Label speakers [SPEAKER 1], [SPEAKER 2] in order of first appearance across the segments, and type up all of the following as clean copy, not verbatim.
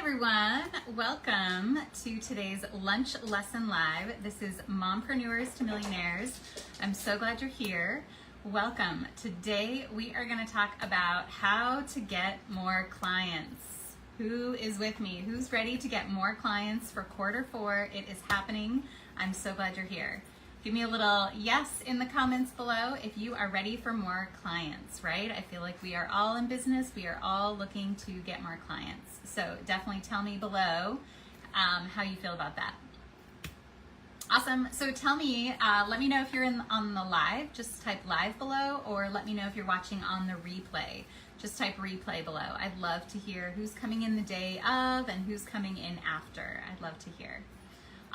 [SPEAKER 1] everyone, welcome to today's Lunch Lesson Live. This is Mompreneurs to Millionaires. I'm so glad you're here. Welcome. Today we are going to talk about how to get more clients. Who is with me? Who's ready to get more clients for Q4? It is happening. I'm so glad you're here. Give me a little yes in the comments below if you are ready for more clients, right? I feel like we are all in business. We are all looking to get more clients. So definitely tell me below how you feel about that. Awesome. So tell me, let me know if you're on the live. Just type live below, or let me know if you're watching on the replay. Just type replay below. I'd love to hear who's coming in the day of and who's coming in after. I'd love to hear.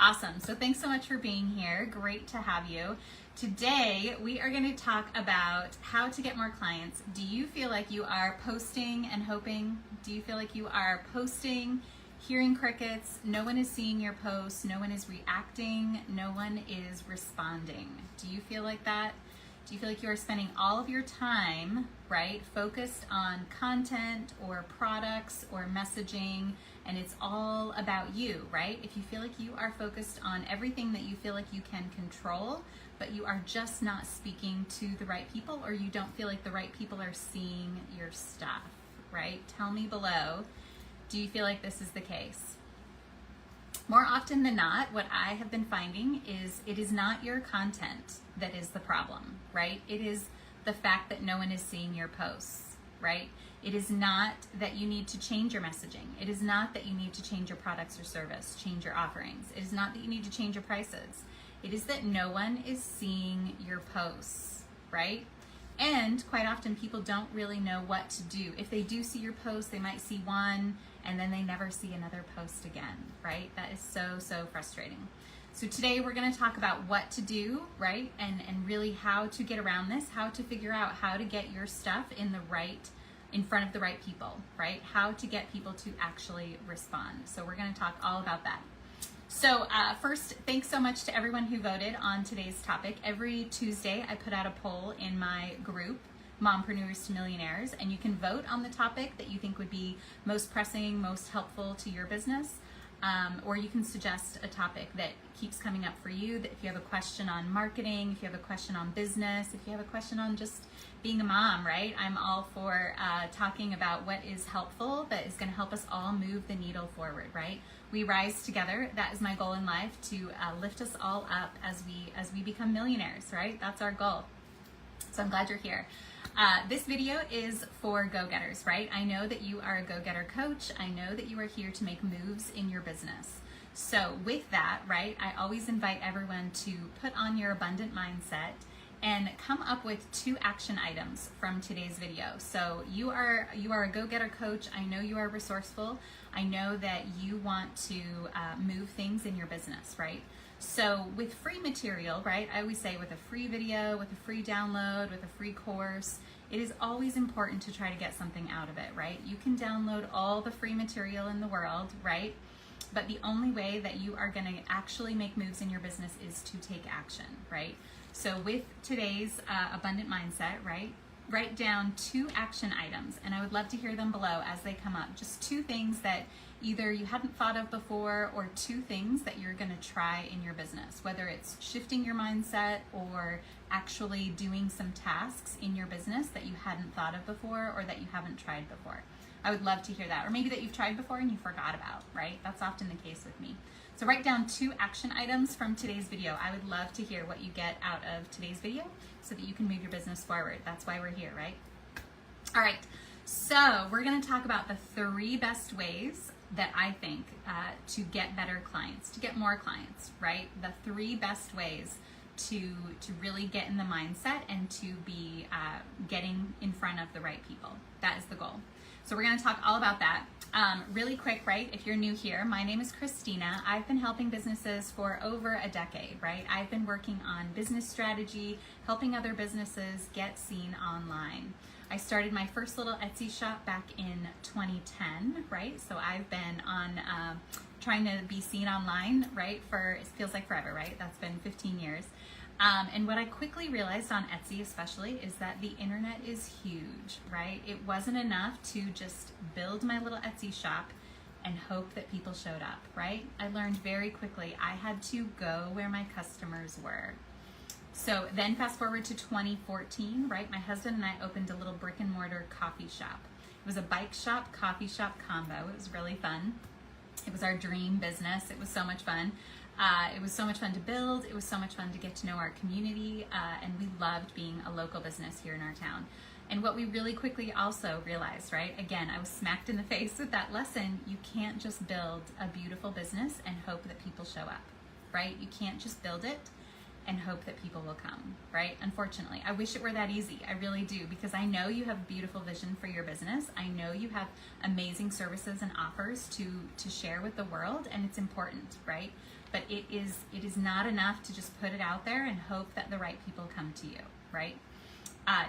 [SPEAKER 1] Awesome. So thanks so much for being here. Great to have you. Today, we are going to talk about how to get more clients. Do you feel like you are posting and hoping? Do you feel like you are posting, hearing crickets? No one is seeing your posts. No one is reacting. No one is responding. Do you feel like that? Do you feel like you are spending all of your time, right, focused on content or products or messaging, and it's all about you, right? If you feel like you are focused on everything that you feel like you can control, but you are just not speaking to the right people, or you don't feel like the right people are seeing your stuff, right? Tell me below, do you feel like this is the case? More often than not, what I have been finding is it is not your content that is the problem, right? It is the fact that no one is seeing your posts, right? It is not that you need to change your messaging. It is not that you need to change your products or service, change your offerings. It is not that you need to change your prices. It is that no one is seeing your posts, right? And quite often people don't really know what to do. If they do see your post, they might see one and then they never see another post again, right? That is so frustrating. So today we're going to talk about what to do, right? And really how to get around this, how to figure out how to get your stuff in front of the right people, right? How to get people to actually respond. So we're going to talk all about that. So first, thanks so much to everyone who voted on today's topic. Every Tuesday, I put out a poll in my group, Mompreneurs to Millionaires, and you can vote on the topic that you think would be most pressing, most helpful to your business, or you can suggest a topic that keeps coming up for you. That if you have a question on marketing, if you have a question on business, if you have a question on just being a mom, right? I'm all for talking about what is helpful, that is going to help us all move the needle forward, right? We rise together. That is my goal in life, to lift us all up as we become millionaires, right? That's our goal. So I'm glad you're here. This video is for go-getters, right? I know that you are a go-getter coach. I know that you are here to make moves in your business. So with that, right, I always invite everyone to put on your abundant mindset and come up with 2 action items from today's video. So you are a go-getter coach. I know you are resourceful. I know that you want to move things in your business, right? So with free material, right, I always say with a free video, with a free download, with a free course, it is always important to try to get something out of it, right? You can download all the free material in the world, right? But the only way that you are going to actually make moves in your business is to take action, right? So with today's abundant mindset, right, write down 2 action items, and I would love to hear them below as they come up. Just 2 things that either you hadn't thought of before, or 2 things that you're going to try in your business, whether it's shifting your mindset or actually doing some tasks in your business that you hadn't thought of before or that you haven't tried before. I would love to hear that. Or maybe that you've tried before and you forgot about, right? That's often the case with me. So write down 2 action items from today's video. I would love to hear what you get out of today's video so that you can move your business forward. That's why we're here, right? All right, so we're gonna talk about the 3 best ways that I think to get better clients, to get more clients, right? The 3 best ways to really get in the mindset and to be getting in front of the right people. That is the goal. So we're going to talk all about that. Really quick, right? If you're new here, my name is Christina. I've been helping businesses for over a decade, right? I've been working on business strategy, helping other businesses get seen online. I started my first little Etsy shop back in 2010, right? So I've been on trying to be seen online, right? For, it feels like forever, right? That's been 15 years. And what I quickly realized on Etsy especially is that the internet is huge, right? It wasn't enough to just build my little Etsy shop and hope that people showed up, right? I learned very quickly I had to go where my customers were. So then fast forward to 2014, right? My husband and I opened a little brick and mortar coffee shop. It was a bike shop, coffee shop combo. It was really fun. It was our dream business. It was so much fun. It was so much fun to build. It was so much fun to get to know our community. And we loved being a local business here in our town. And what we really quickly also realized, right? Again, I was smacked in the face with that lesson. You can't just build a beautiful business and hope that people show up, right? You can't just build it and hope that people will come, right? Unfortunately, I wish it were that easy. I really do, because I know you have a beautiful vision for your business. I know you have amazing services and offers to share with the world, and it's important, right? But it is not enough to just put it out there and hope that the right people come to you, right?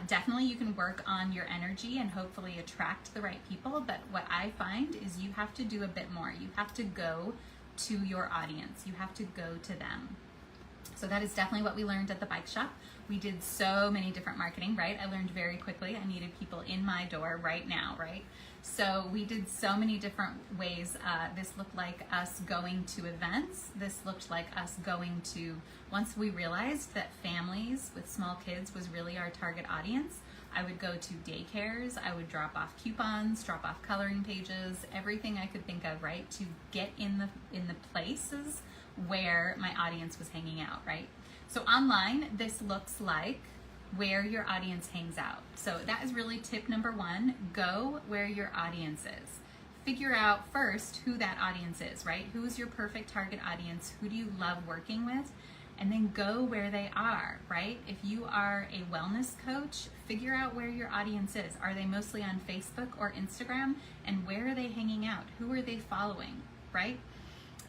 [SPEAKER 1] Definitely you can work on your energy and hopefully attract the right people, but what I find is you have to do a bit more. You have to go to your audience. You have to go to them. So that is definitely what we learned at the bike shop. We did so many different marketing, right? I learned very quickly I needed people in my door right now, right? So we did so many different ways. This looked like us going to events. This looked like us going to, once we realized that families with small kids was really our target audience, I would go to daycares, I would drop off coupons, drop off coloring pages, everything I could think of, right? To get in the places where my audience was hanging out, right? So online, this looks like where your audience hangs out. So that is really tip number one. Go where your audience is. Figure out first who that audience is, right? Who is your perfect target audience? Who do you love working with? And then go where they are, right? If you are a wellness coach, figure out where your audience is. Are they mostly on Facebook or Instagram? And where are they hanging out? Who are they following, right?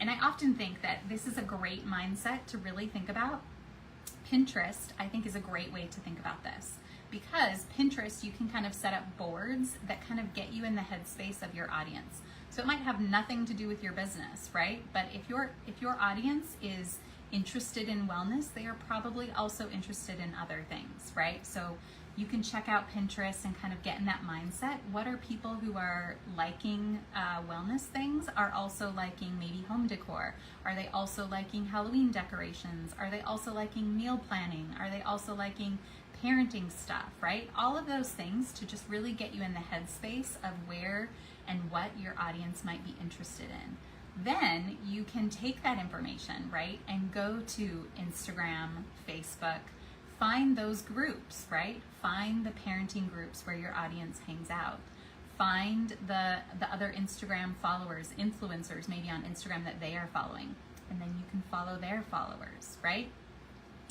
[SPEAKER 1] And I often think that this is a great mindset to really think about. Pinterest, I think, is a great way to think about this, because Pinterest, you can kind of set up boards that kind of get you in the headspace of your audience. So it might have nothing to do with your business, right? But if your audience is interested in wellness, they are probably also interested in other things, right? So you can check out Pinterest and kind of get in that mindset. What are people who are liking wellness things are also liking maybe home decor? Are they also liking Halloween decorations? Are they also liking meal planning? Are they also liking parenting stuff, right? All of those things to just really get you in the headspace of where and what your audience might be interested in. Then you can take that information, right, and go to Instagram, Facebook, find those groups, right? Find the parenting groups where your audience hangs out. Find the other Instagram followers, influencers maybe on Instagram that they are following, and then you can follow their followers, right?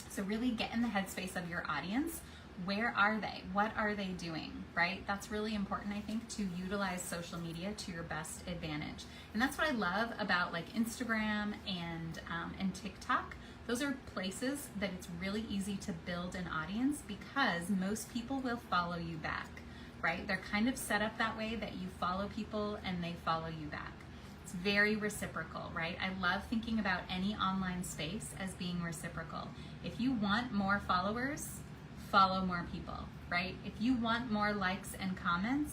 [SPEAKER 1] So really get in the headspace of your audience. Where are they? What are they doing, right? That's really important, I think, to utilize social media to your best advantage. And that's what I love about like Instagram and TikTok. Those are places that it's really easy to build an audience because most people will follow you back, right? They're kind of set up that way that you follow people and they follow you back. It's very reciprocal, right? I love thinking about any online space as being reciprocal. If you want more followers, follow more people, right? If you want more likes and comments,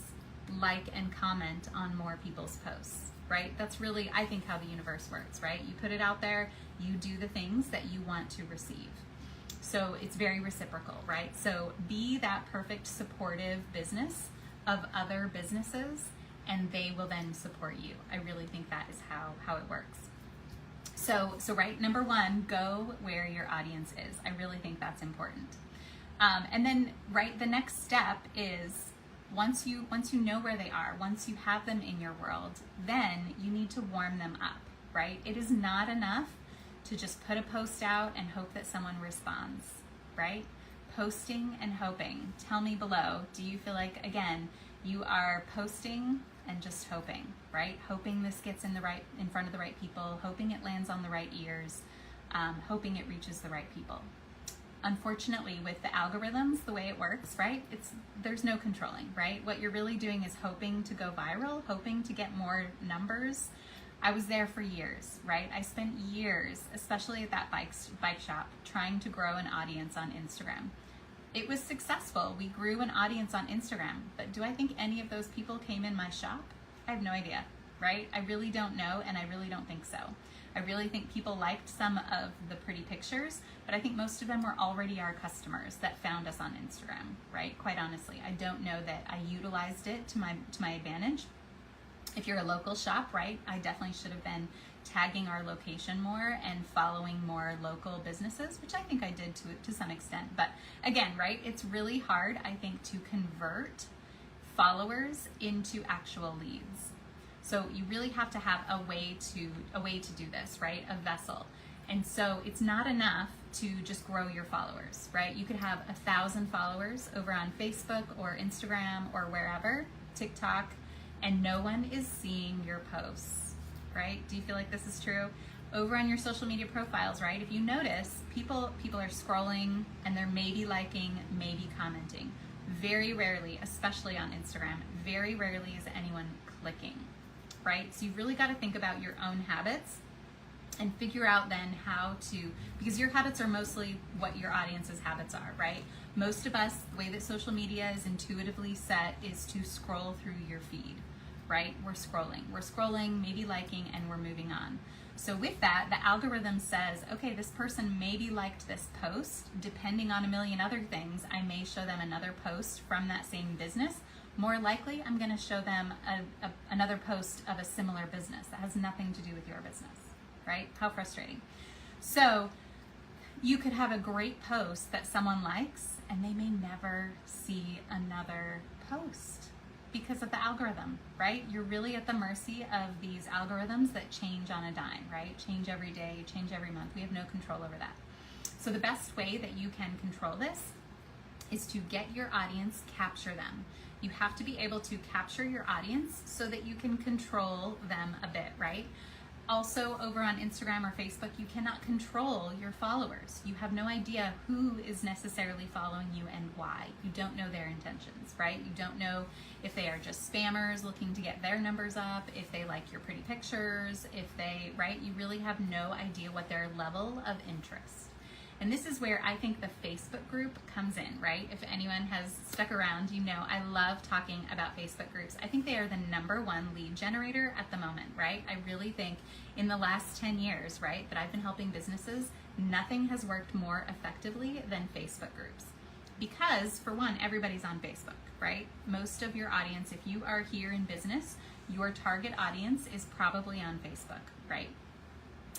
[SPEAKER 1] like and comment on more people's posts, right? That's really, I think, how the universe works, right? You put it out there, you do the things that you want to receive. So it's very reciprocal, right? So be that perfect supportive business of other businesses, and they will then support you. I really think that is how it works. So right, number one, go where your audience is. I really think that's important. And then, right, the next step is once you know where they are, once you have them in your world, then you need to warm them up, right? It is not enough to just put a post out and hope that someone responds, right? Posting and hoping. Tell me below, do you feel like, again, you are posting and just hoping, right? Hoping this gets in front of the right people, hoping it lands on the right ears, hoping it reaches the right people. Unfortunately, with the algorithms, the way it works, right, there's no controlling, right? What you're really doing is hoping to go viral, hoping to get more numbers. I was there for years, right? I spent years, especially at that bike shop, trying to grow an audience on Instagram. It was successful. We grew an audience on Instagram, but do I think any of those people came in my shop? I have no idea. right? I really don't know, and I really don't think so. I really think people liked some of the pretty pictures, but I think most of them were already our customers that found us on Instagram, right? Quite honestly, I don't know that I utilized it to my advantage. If you're a local shop, right, I definitely should have been tagging our location more and following more local businesses, which I think I did to some extent. But again, right, it's really hard, I think, to convert followers into actual leads. So you really have to have a way to do this, right? A vessel. And so it's not enough to just grow your followers, right? You could have 1,000 followers over on Facebook or Instagram or wherever, TikTok, and no one is seeing your posts, right? Do you feel like this is true? Over on your social media profiles, right? If you notice, people are scrolling and they're maybe liking, maybe commenting. Very rarely, especially on Instagram, very rarely is anyone clicking, right? So you've really got to think about your own habits and figure out then how to, because your habits are mostly what your audience's habits are, right? Most of us, the way that social media is intuitively set is to scroll through your feed, right? We're scrolling, maybe liking, and we're moving on. So with that, the algorithm says, okay, this person maybe liked this post. Depending on a million other things, I may show them another post from that same business. More likely, I'm going to show them another post of a similar business that has nothing to do with your business, right? How frustrating. So you could have a great post that someone likes and they may never see another post because of the algorithm, right? You're really at the mercy of these algorithms that change on a dime, right? Change every day, change every month. We have no control over that. So the best way that you can control this is to get your audience, capture them. You have to be able to capture your audience so that you can control them a bit, right? Also, over on Instagram or Facebook, you cannot control your followers. You have no idea who is necessarily following you and why. You don't know their intentions, right? You don't know if they are just spammers looking to get their numbers up, if they like your pretty pictures, if they, right? You really have no idea what their level of interest. And this is where I think the Facebook group comes in, right? If anyone has stuck around, you know I love talking about Facebook groups. I think they are the #1 lead generator at the moment, right? I really think in the last 10 years, right, that I've been helping businesses, nothing has worked more effectively than Facebook groups. Because, for one, everybody's on Facebook, right? Most of your audience, if you are here in business, your target audience is probably on Facebook, right?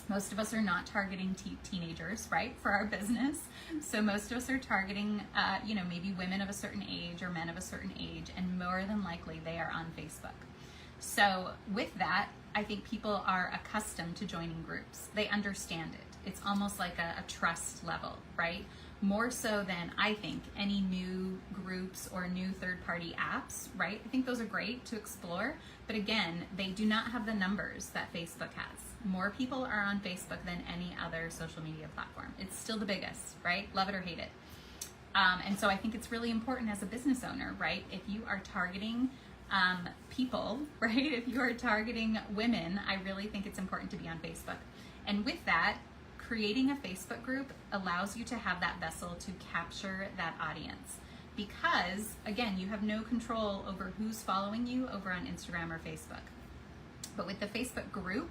[SPEAKER 1] Most of us are not targeting teenagers, right, for our business. So most of us are targeting, maybe women of a certain age or men of a certain age, and more than likely they are on Facebook. So with that, I think people are accustomed to joining groups. They understand it. It's almost like a trust level, right? More so than, I think, any new groups or new third-party apps, right? I think those are great to explore, but again, they do not have the numbers that Facebook has. More people are on Facebook than any other social media platform. It's still the biggest, right? Love it or hate it. And so I think it's really important as a business owner, right? If you are targeting people, right? If you are targeting women, I really think it's important to be on Facebook. And with that, creating a Facebook group allows you to have that vessel to capture that audience. Because, again, you have no control over who's following you over on Instagram or Facebook. But with the Facebook group,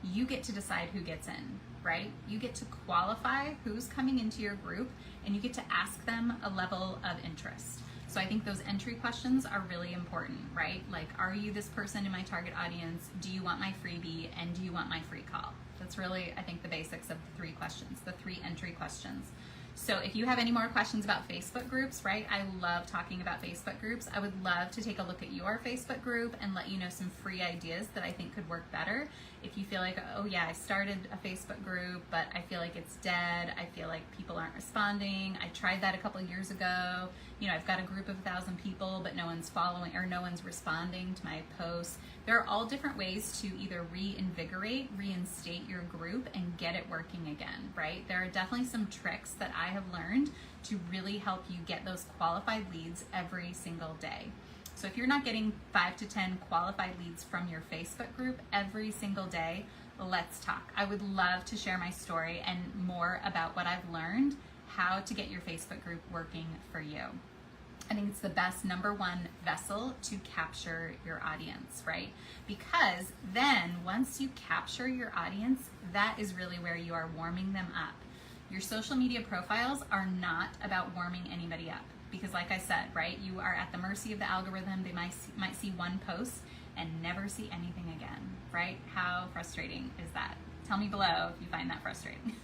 [SPEAKER 1] you get to decide who gets in, right? You get to qualify who's coming into your group, and you get to ask them a level of interest. So I think those entry questions are really important, right? Like, are you this person in my target audience? Do you want my freebie? And do you want my free call? That's really, I think, the basics of the 3 questions, the 3 entry questions. So if you have any more questions about Facebook groups, right, I love talking about Facebook groups. I would love to take a look at your Facebook group and let you know some free ideas that I think could work better. If you feel like, oh yeah, I started a Facebook group, but I feel like it's dead. I feel like people aren't responding. I tried that a couple years ago. You know, I've got a group of 1,000 people, but no one's following or no one's responding to my posts. There are all different ways to either reinvigorate, reinstate your group and get it working again, right? There are definitely some tricks that I have learned to really help you get those qualified leads every single day. So if you're not getting 5 to 10 qualified leads from your Facebook group every single day, let's talk. I would love to share my story and more about what I've learned, how to get your Facebook group working for you. I think it's the best number one vessel to capture your audience, right? Because then once you capture your audience, that is really where you are warming them up. Your social media profiles are not about warming anybody up because like I said, right, you are at the mercy of the algorithm. They might see one post and never see anything again, right? How frustrating is that? Tell me below if you find that frustrating.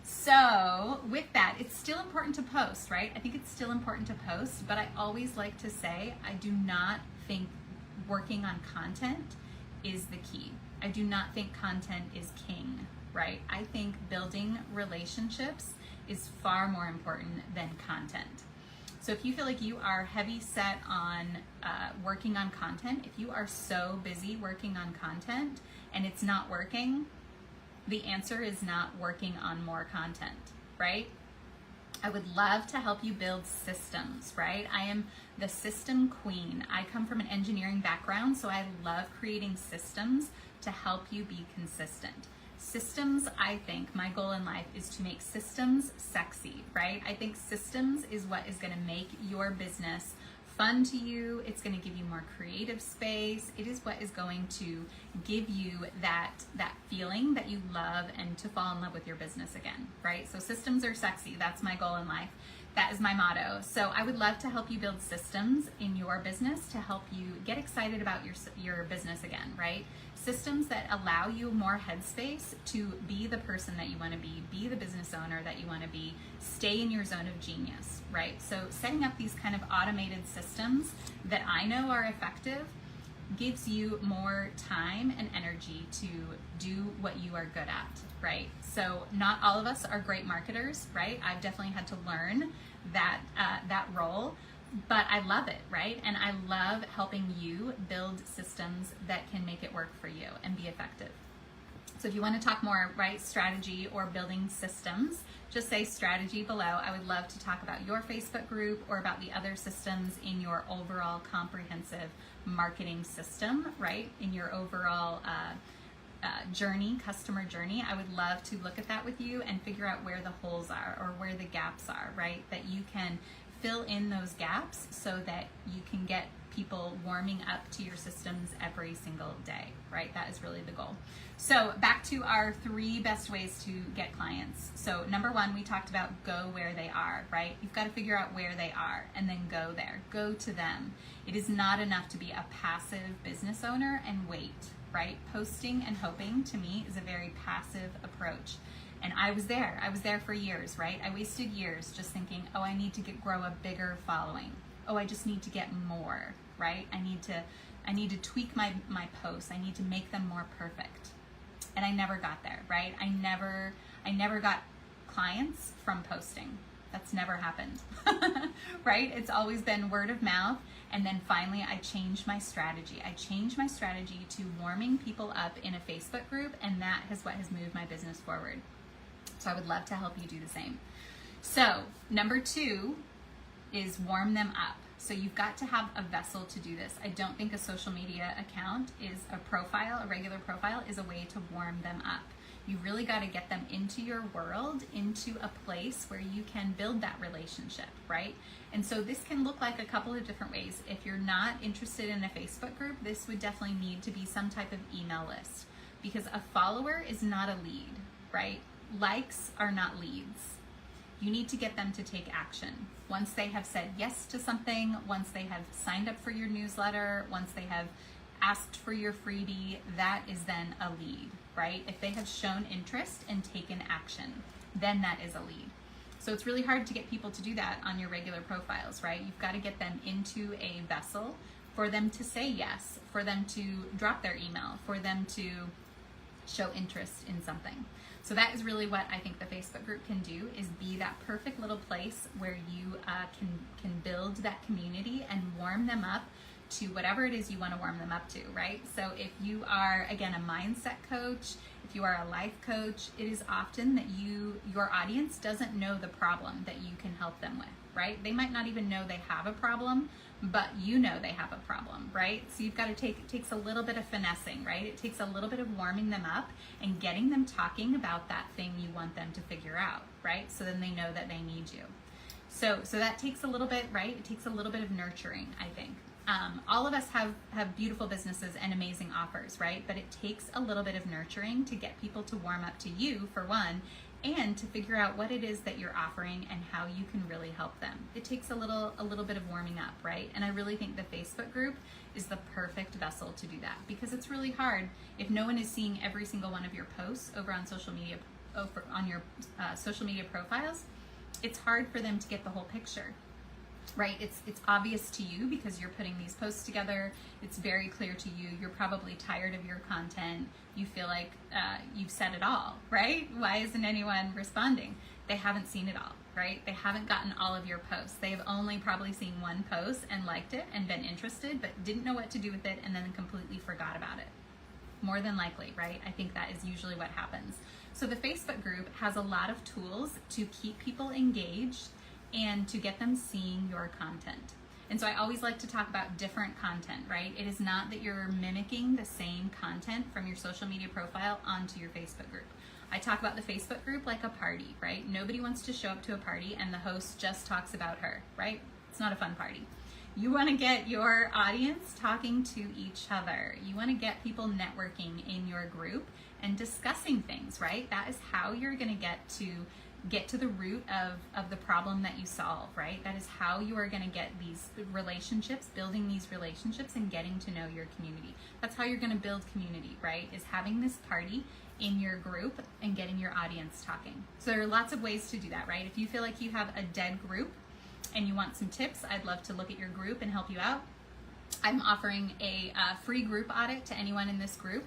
[SPEAKER 1] So with that, it's still important to post, right? I think it's still important to post, but I always like to say, I do not think working on content is the key. I do not think content is king, right? I think building relationships is far more important than content. So if you feel like you are heavy set on working on content, if you are so busy working on content and it's not working, the answer is not working on more content, right? I would love to help you build systems, right? I am the system queen. I come from an engineering background, so I love creating systems to help you be consistent. Systems, I think, my goal in life is to make systems sexy, right? I think systems is what is gonna make your business fun to you. It's going to give you more creative space. It is what is going to give you that feeling that you love and to fall in love with your business again, right? So systems are sexy. That's my goal in life. That is my motto. So I would love to help you build systems in your business to help you get excited about your business again, right? Systems that allow you more headspace to be the person that you want to be the business owner that you want to be, stay in your zone of genius, right? So setting up these kind of automated systems that I know are effective gives you more time and energy to do what you are good at, right? So not all of us are great marketers, right? I've definitely had to learn that role, but I love it, right? And I love helping you build systems that can make it work for you and be effective. So if you want to talk more, right, strategy or building systems, just say strategy below. I would love to talk about your Facebook group or about the other systems in your overall comprehensive marketing system, right? In your overall journey, customer journey. I would love to look at that with you and figure out where the holes are or where the gaps are, right? That you can fill in those gaps so that you can get people warming up to your systems every single day, right? That is really the goal. So back to our 3 best ways to get clients. So number 1, we talked about go where they are, right? You've got to figure out where they are and then go there, go to them. It is not enough to be a passive business owner and wait, right? Posting and hoping to me is a very passive approach. And I was there for years, right? I wasted years just thinking, oh, I need to grow a bigger following. Oh, I just need to get more, right? I need to tweak my posts. I need to make them more perfect. And I never got there, right? I never got clients from posting. That's never happened, right? It's always been word of mouth. And then finally, I changed my strategy. I changed my strategy to warming people up in a Facebook group, and that is what has moved my business forward. So I would love to help you do the same. So number 2 is warm them up. So you've got to have a vessel to do this. I don't think a social media account is a profile, a regular profile is a way to warm them up. You really got to get them into your world, into a place where you can build that relationship, right? And so this can look like a couple of different ways. If you're not interested in a Facebook group, this would definitely need to be some type of email list, because a follower is not a lead, right? Likes are not leads. You need to get them to take action. Once they have said yes to something, once they have signed up for your newsletter, once they have asked for your freebie, that is then a lead, right? If they have shown interest and taken action, then that is a lead. So it's really hard to get people to do that on your regular profiles, right? You've got to get them into a vessel for them to say yes, for them to drop their email, for them to show interest in something. So that is really what I think the Facebook group can do, is be that perfect little place where you can build that community and warm them up to whatever it is you want to warm them up to, right? So if you are, again, a mindset coach, if you are a life coach, it is often that your audience doesn't know the problem that you can help them with, right? They might not even know they have a problem, but you know they have a problem, right? So you've got to it takes a little bit of finessing, right? It takes a little bit of warming them up and getting them talking about that thing you want them to figure out, right? So then they know that they need you. So that takes a little bit, right? It takes a little bit of nurturing, I think. All of us have beautiful businesses and amazing offers, right? But it takes a little bit of nurturing to get people to warm up to you, for one, and to figure out what it is that you're offering and how you can really help them. It takes a little bit of warming up, right? And I really think the Facebook group is the perfect vessel to do that, because it's really hard if no one is seeing every single one of your posts over on social media, on your social media profiles. It's hard for them to get the whole picture, right? It's obvious to you because you're putting these posts together. It's very clear to you. You're probably tired of your content. You feel like you've said it all, right? Why isn't anyone responding? They haven't seen it all, right? They haven't gotten all of your posts. They have only probably seen one post and liked it and been interested, but didn't know what to do with it and then completely forgot about it. More than likely, right? I think that is usually what happens. So the Facebook group has a lot of tools to keep people engaged and to get them seeing your content. And so I always like to talk about different content, right? It is not that you're mimicking the same content from your social media profile onto your Facebook group. I talk about the Facebook group like a party, right? Nobody wants to show up to a party and the host just talks about her, right? It's not a fun party. You want to get your audience talking to each other. You want to get people networking in your group and discussing things, right? That is how you're going to get to the root of the problem that you solve, right? That is how you are going to get these relationships, building these relationships and getting to know your community. That's how you're going to build community, right? Is having this party in your group and getting your audience talking. So there are lots of ways to do that, right? If you feel like you have a dead group and you want some tips, I'd love to look at your group and help you out. I'm offering a free group audit to anyone in this group.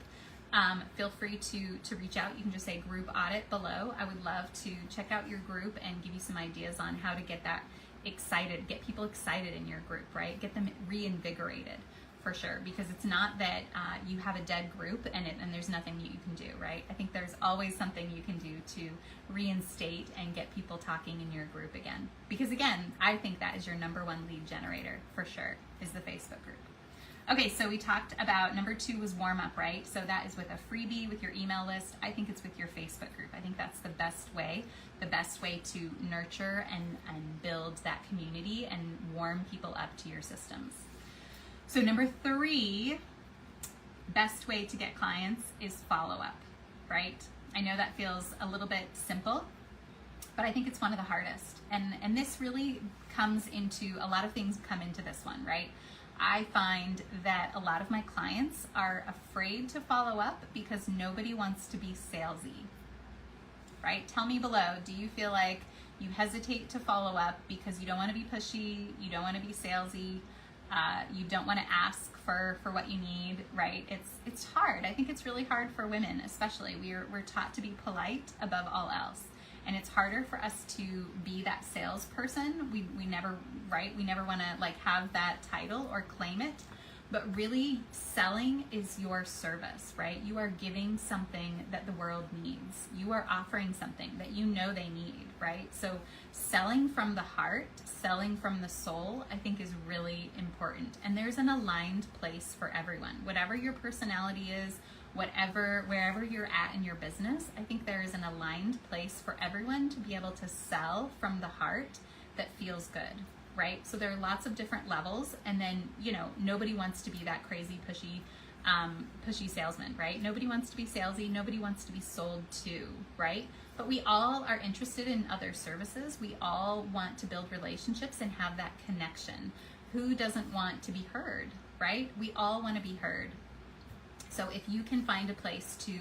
[SPEAKER 1] Feel free to reach out. You can just say group audit below. I would love to check out your group and give you some ideas on how to get that excited, get people excited in your group, right? Get them reinvigorated, for sure, because it's not that you have a dead group and there's nothing you can do, right? I think there's always something you can do to reinstate and get people talking in your group again. Because again, I think that is your number one lead generator, for sure, is the Facebook group. Okay, so we talked about number 2 was warm up, right? So that is with a freebie with your email list. I think it's with your Facebook group. I think that's the best way to nurture and build that community and warm people up to your systems. So number 3, best way to get clients is follow up, right? I know that feels a little bit simple, but I think it's one of the hardest. And this really comes into, a lot of things come into this one, right? I find that a lot of my clients are afraid to follow up because nobody wants to be salesy, right? Tell me below, do you feel like you hesitate to follow up because you don't want to be pushy, you don't want to be salesy, you don't want to ask for what you need, right? It's hard. I think it's really hard for women, especially. We're taught to be polite above all else. And it's harder for us to be that salesperson. We never, right? We never want to have that title or claim it. But really, selling is your service, right? You are giving something that the world needs. You are offering something that you know they need, right? So selling from the heart, selling from the soul, I think is really important. And there's an aligned place for everyone. Whatever your personality is, wherever you're at in your business, I think there is an aligned place for everyone to be able to sell from the heart that feels good, right? So there are lots of different levels, and then, nobody wants to be that crazy pushy salesman, right? Nobody wants to be salesy, nobody wants to be sold to, right? But we all are interested in other services. We all want to build relationships and have that connection. Who doesn't want to be heard, right? We all want to be heard. So if you can find a place to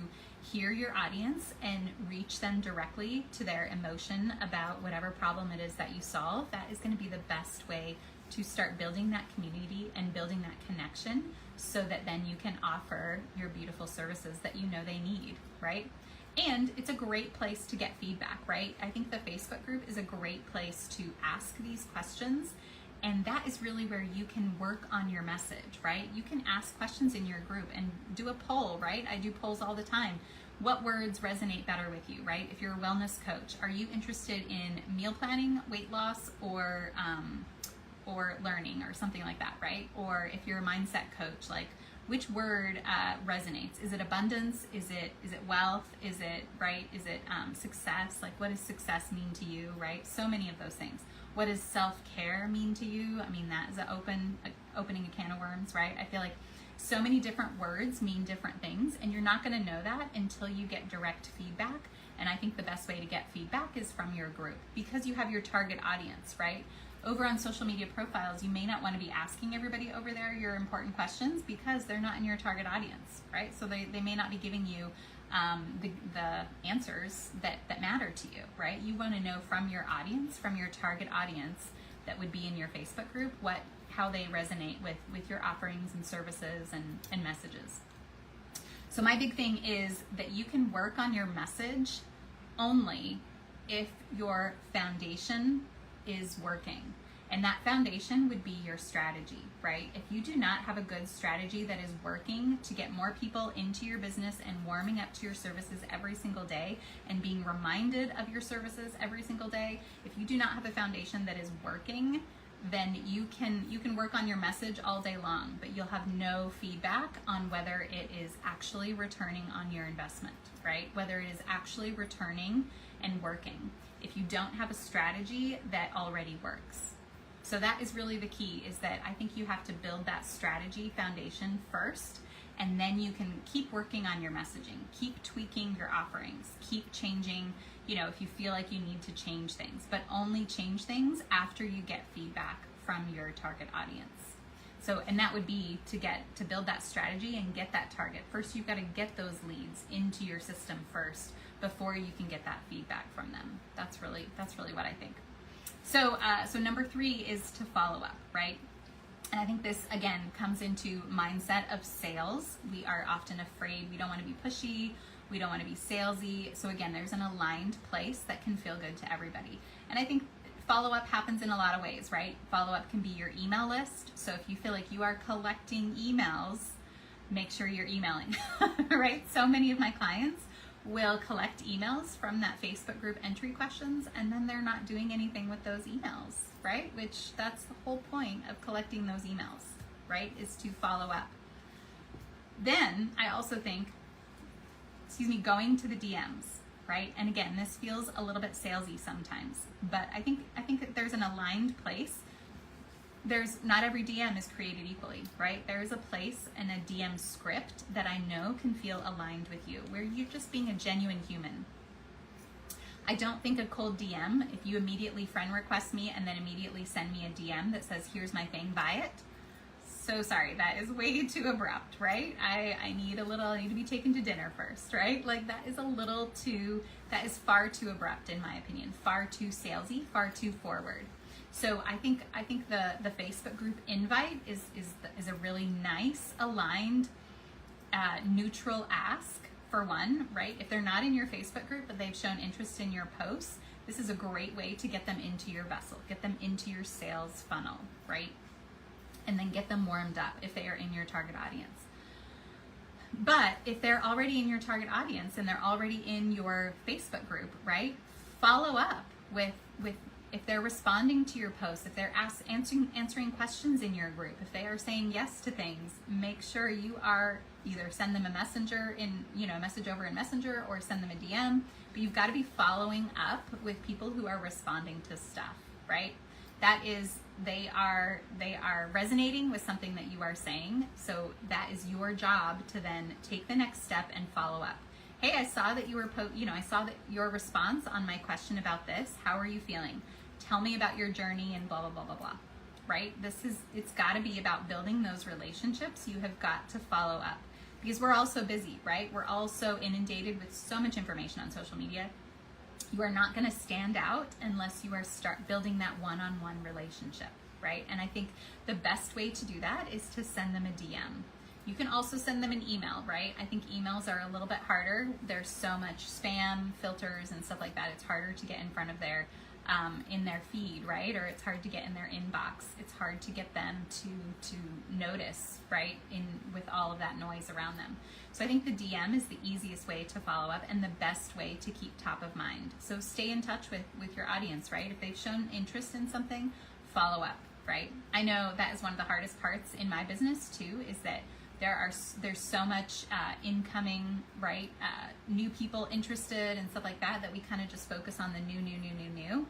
[SPEAKER 1] hear your audience and reach them directly to their emotion about whatever problem it is that you solve, that is going to be the best way to start building that community and building that connection, so that then you can offer your beautiful services that you know they need, right? And it's a great place to get feedback, right? I think the Facebook group is a great place to ask these questions. And that is really where you can work on your message, right? You can ask questions in your group and do a poll, right? I do polls all the time. What words resonate better with you, right? If you're a wellness coach, are you interested in meal planning, weight loss, or learning, or something like that, right? Or if you're a mindset coach, which word resonates? Is it abundance? Is it wealth? Is it, right? Is it success? What does success mean to you, right? So many of those things. What does self-care mean to you? I mean, that is opening a can of worms, right? I feel like so many different words mean different things, and you're not going to know that until you get direct feedback. And I think the best way to get feedback is from your group, because you have your target audience, right? Over on social media profiles, you may not want to be asking everybody over there your important questions because they're not in your target audience, right? So they may not be giving you the answers that matter to you, right? You want to know from your audience, from your target audience that would be in your Facebook group, how they resonate with your offerings and services and messages. So my big thing is that you can work on your message only if your foundation is working. And that foundation would be your strategy, right? If you do not have a good strategy that is working to get more people into your business and warming up to your services every single day and being reminded of your services every single day, if you do not have a foundation that is working, then you can work on your message all day long, but you'll have no feedback on whether it is actually returning on your investment, right? Whether it is actually returning and working if you don't have a strategy that already works. So that is really the key, is that I think you have to build that strategy foundation first, and then you can keep working on your messaging, keep tweaking your offerings, keep changing, if you feel like you need to change things, but only change things after you get feedback from your target audience. So, and that would be to build that strategy and get that target. First, you've got to get those leads into your system first before you can get that feedback from them. That's really what I think. So number 3 is to follow up, right? And I think this, again, comes into mindset of sales. We are often afraid. We don't want to be pushy. We don't want to be salesy. So again, there's an aligned place that can feel good to everybody. And I think follow-up happens in a lot of ways, right? Follow-up can be your email list. So if you feel like you are collecting emails, make sure you're emailing, right? So many of my clients will collect emails from that Facebook group entry questions, and then they're not doing anything with those emails, right? Which that's the whole point of collecting those emails, right? Is to follow up. Then I also think, going to the DMs, right? And again, this feels a little bit salesy sometimes, but I think that there's an aligned place. Not every DM is created equally, right? There is a place in a DM script that I know can feel aligned with you, where you're just being a genuine human. I don't think a cold DM, if you immediately friend request me and then immediately send me a DM that says, here's my thing, buy it. So sorry, that is way too abrupt, right? I need to be taken to dinner first, right? Like that is far too abrupt in my opinion, far too salesy, far too forward. So I think the Facebook group invite is a really nice, aligned, neutral ask for one, right? If they're not in your Facebook group, but they've shown interest in your posts, this is a great way to get them into your vessel, get them into your sales funnel, right? And then get them warmed up if they are in your target audience. But if they're already in your target audience and they're already in your Facebook group, right? Follow up with if they're responding to your posts, if they're answering questions in your group, if they are saying yes to things, make sure you are either send them a message over in Messenger, or send them a DM. But you've got to be following up with people who are responding to stuff, right? That is, they are resonating with something that you are saying. So that is your job to then take the next step and follow up. Hey, I saw that I saw that your response on my question about this. How are you feeling? Tell me about your journey and blah, blah, blah, blah, blah, right? It's got to be about building those relationships. You have got to follow up because we're all so busy, right? We're all so inundated with so much information on social media. You are not going to stand out unless you are start building that one-on-one relationship, right? And I think the best way to do that is to send them a DM. You can also send them an email, right? I think emails are a little bit harder. There's so much spam filters and stuff like that. It's harder to get in front of their in their feed, right? Or it's hard to get in their inbox. It's hard to get them to notice, right? With all of that noise around them. So I think the DM is the easiest way to follow up and the best way to keep top of mind. So stay in touch with your audience, right? If they've shown interest in something, follow up, right? I know that is one of the hardest parts in my business too, is that there's so much incoming, right? New people interested and stuff like that we kind of just focus on the new.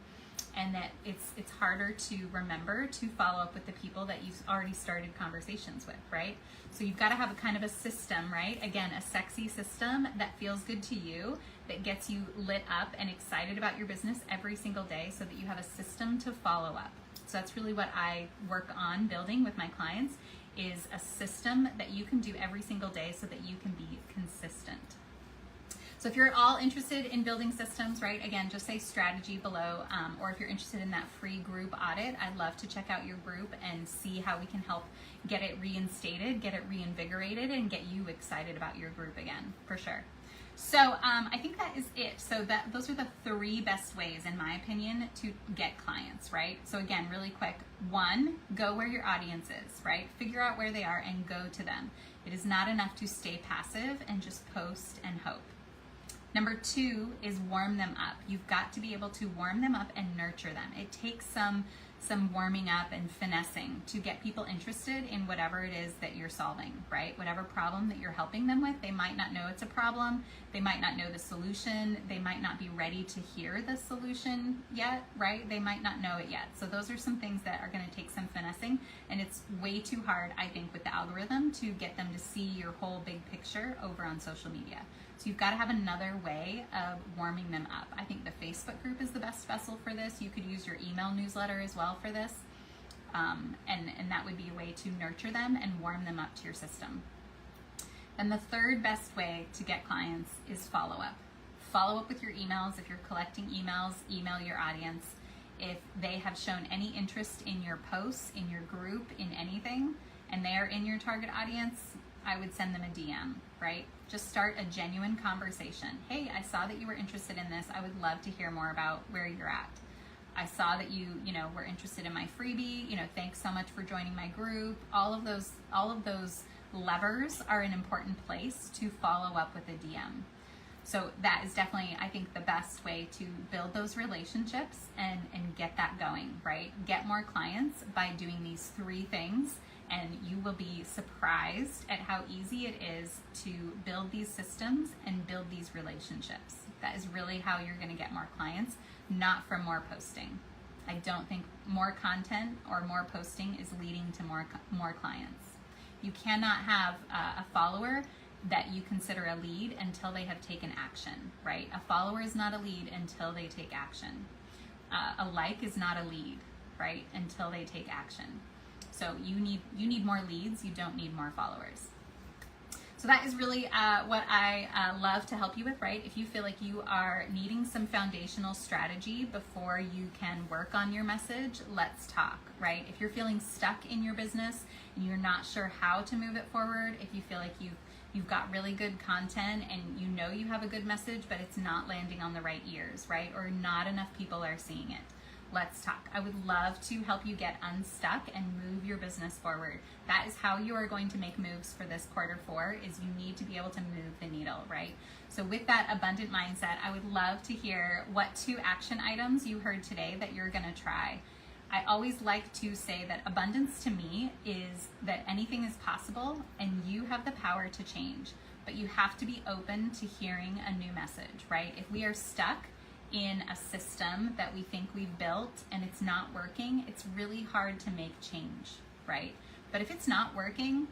[SPEAKER 1] and that it's harder to remember to follow up with the people that you've already started conversations with, right? So you've got to have a kind of a system, right? Again, a sexy system that feels good to you, that gets you lit up and excited about your business every single day, so that you have a system to follow up. So that's really what I work on building with my clients, is a system that you can do every single day so that you can be consistent. So if you're at all interested in building systems, right, again, just say strategy below, or if you're interested in that free group audit, I'd love to check out your group and see how we can help get it reinstated, get it reinvigorated, and get you excited about your group again, for sure. So I think that is it. So those are the 3 best ways, in my opinion, to get clients, right? So again, really quick. 1, go where your audience is, right? Figure out where they are and go to them. It is not enough to stay passive and just post and hope. Number 2 is warm them up. You've got to be able to warm them up and nurture them. It takes some warming up and finessing to get people interested in whatever it is that you're solving, right? Whatever problem that you're helping them with. They might not know it's a problem. They might not know the solution. They might not be ready to hear the solution yet, right? They might not know it yet. So those are some things that are going to take some finessing, and it's way too hard, I think, with the algorithm to get them to see your whole big picture over on social media. So you've got to have another way of warming them up. I think the Facebook group is the best vessel for this. You could use your email newsletter as well for this. And that would be a way to nurture them and warm them up to your system. And the 3rd best way to get clients is follow up. Follow up with your emails. If you're collecting emails, email your audience. If they have shown any interest in your posts, in your group, in anything, and they are in your target audience, I would send them a DM, right? Just start a genuine conversation. Hey, I saw that you were interested in this. I would love to hear more about where you're at. I saw that you were interested in my freebie. Thanks so much for joining my group. All of those levers are an important place to follow up with a DM. So that is definitely, I think, the best way to build those relationships and get that going, right? Get more clients by doing these 3 things. And you will be surprised at how easy it is to build these systems and build these relationships. That is really how you're going to get more clients, not from more posting. I don't think more content or more posting is leading to more clients. You cannot have a follower that you consider a lead until they have taken action, right? A follower is not a lead until they take action. A like is not a lead, right? Until they take action. So you need more leads. You don't need more followers. So that is really what I love to help you with, right? If you feel like you are needing some foundational strategy before you can work on your message, let's talk, right? If you're feeling stuck in your business and you're not sure how to move it forward, if you feel like you've got really good content and you have a good message, but it's not landing on the right ears, right? Or not enough people are seeing it. Let's talk. I would love to help you get unstuck and move your business forward. That is how you are going to make moves for this Q4, is you need to be able to move the needle, right? So with that abundant mindset, I would love to hear what 2 action items you heard today that you're going to try. I always like to say that abundance to me is that anything is possible and you have the power to change, but you have to be open to hearing a new message, right? If we are stuck in a system that we think we've built and it's not working, it's really hard to make change, right? But if it's not working,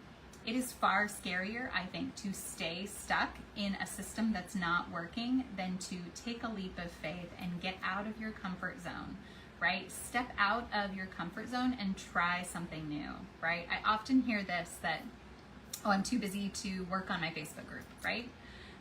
[SPEAKER 1] it is far scarier, I think, to stay stuck in a system that's not working than to take a leap of faith and get out of your comfort zone, right? Step out of your comfort zone and try something new, right? I often hear this, that, oh, I'm too busy to work on my Facebook group, right?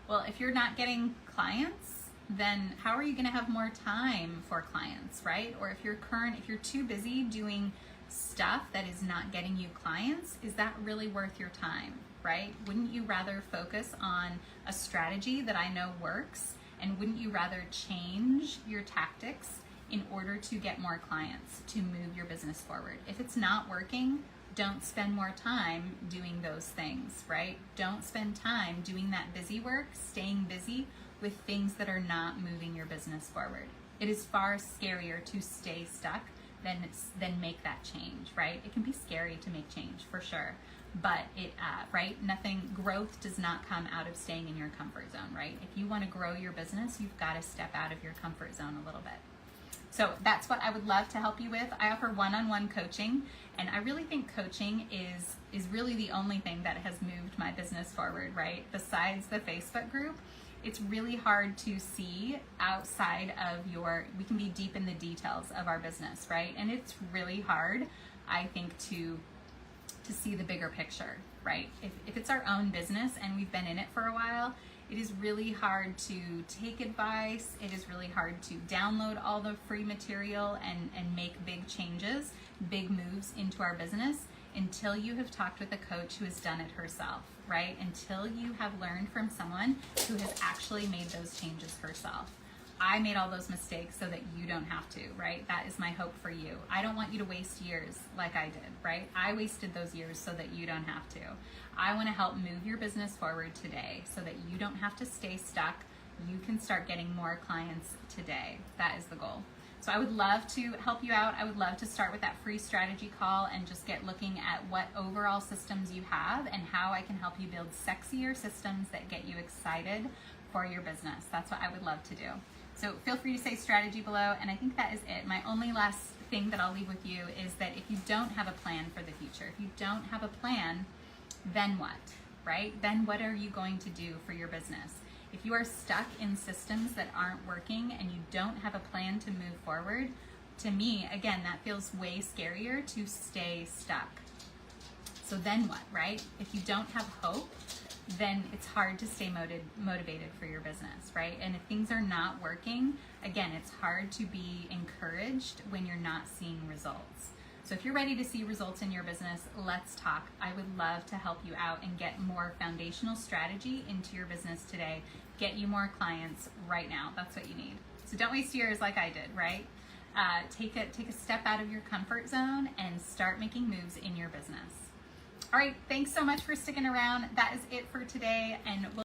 [SPEAKER 1] Well, if you're not getting clients, then how are you going to have more time for clients, right? Or if you're too busy doing stuff that is not getting you clients, is that really worth your time, right? Wouldn't you rather focus on a strategy that I know works, and wouldn't you rather change your tactics in order to get more clients, to move your business forward? If it's not working, don't spend more time doing those things, right? Don't spend time doing that busy work, staying busy with things that are not moving your business forward. It is far scarier to stay stuck than make that change, right? It can be scary to make change, for sure, but growth does not come out of staying in your comfort zone, right? If you want to grow your business, you've got to step out of your comfort zone a little bit. So that's what I would love to help you with. I offer one-on-one coaching, and I really think coaching is really the only thing that has moved my business forward, right? Besides the Facebook group, it's really hard to see outside of we can be deep in the details of our business, right? And it's really hard, I think, to see the bigger picture, right? If it's our own business and we've been in it for a while, it is really hard to take advice. It is really hard to download all the free material and make big changes, big moves into our business until you have talked with a coach who has done it herself, right? Until you have learned from someone who has actually made those changes herself. I made all those mistakes so that you don't have to, right? That is my hope for you. I don't want you to waste years like I did, right? I wasted those years so that you don't have to. I want to help move your business forward today so that you don't have to stay stuck. You can start getting more clients today. That is the goal. So I would love to help you out. I would love to start with that free strategy call and just get looking at what overall systems you have and how I can help you build sexier systems that get you excited for your business. That's what I would love to do. So feel free to say strategy below, and I think that is it. My only last thing that I'll leave with you is that if you don't have a plan for the future, if you don't have a plan, then what, right? Then what are you going to do for your business? If you are stuck in systems that aren't working and you don't have a plan to move forward, to me, again, that feels way scarier to stay stuck. So then what, right? If you don't have hope, then it's hard to stay motivated for your business, right? And if things are not working, again, it's hard to be encouraged when you're not seeing results. So if you're ready to see results in your business, let's talk. I would love to help you out and get more foundational strategy into your business today. Get you more clients right now. That's what you need. So don't waste years like I did, right? Take a step out of your comfort zone and start making moves in your business. All right, thanks so much for sticking around. That is it for today, and we'll